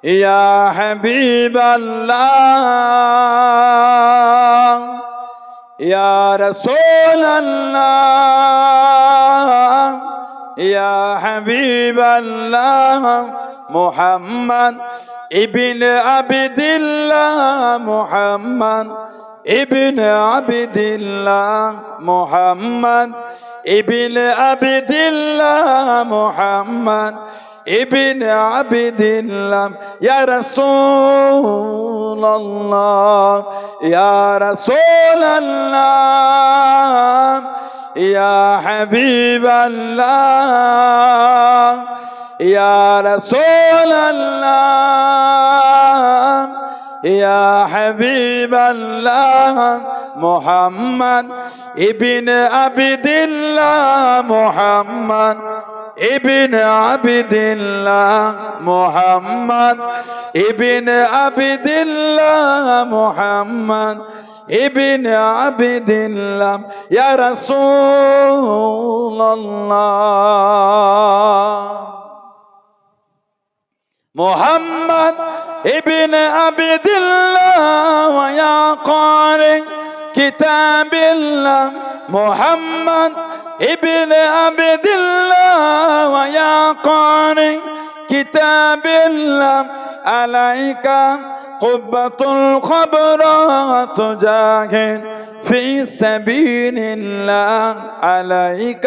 يا حبيب الله يا رسول الله يا حبيب الله محمد ابن عبد الله محمد ابن عبد الله محمد ابن عبد الله محمد ابن عبد الله يا رسول الله يا رسول الله يا حبيب الله يا رسول الله يا حبيب الله محمد ابن عبد الله محمد ابن عبد الله محمد ابن عبد الله محمد ابن عبد الله يا رسول الله محمد ابن عبد الله ويا قارئ كتاب الله محمد ابن عبد الله ويا قارئ كتاب الله عليك قبة الخبرى تجاهد في سبيل الله عليك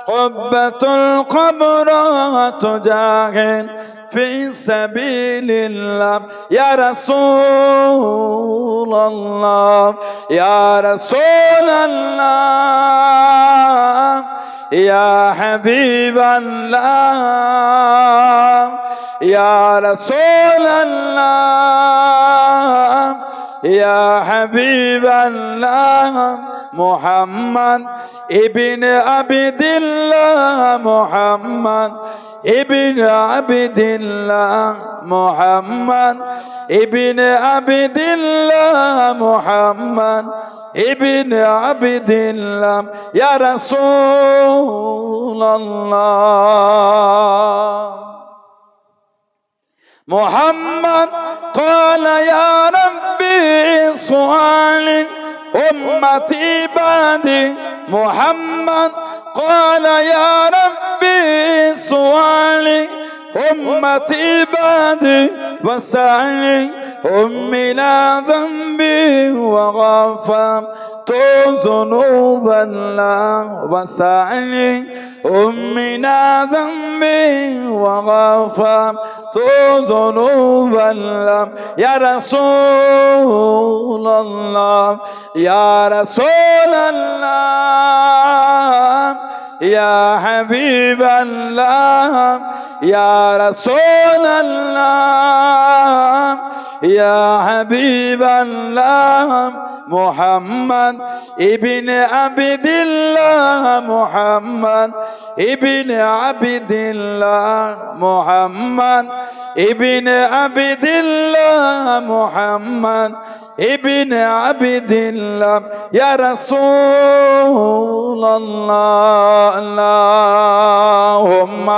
قبة الخبرى تجاهد في سبيل الله يا رسول الله يا رسول الله يا حبيب الله يا رسول الله يا حبيب الله محمد ابن عبد الله محمد ابن عبد الله محمد ابن عبد الله محمد ابن عبد الله يا رسول الله محمد قال يا ربي سؤالي أمتي بعدي محمد قال يا ربي سؤالي أمتي بعدي وسعني أمي لا ذنبي وغفرت ذنوب الله وسعني أمي لا ذنبي وغفرت ذنوب الله يا رسول الله يا رسول الله يا حبيب الله يا رسول الله يا حبيب الله محمد ابن عبد الله محمد ابن عبد الله محمد ابن عبد الله محمد ابن عبد الله يا رسول الله اللهم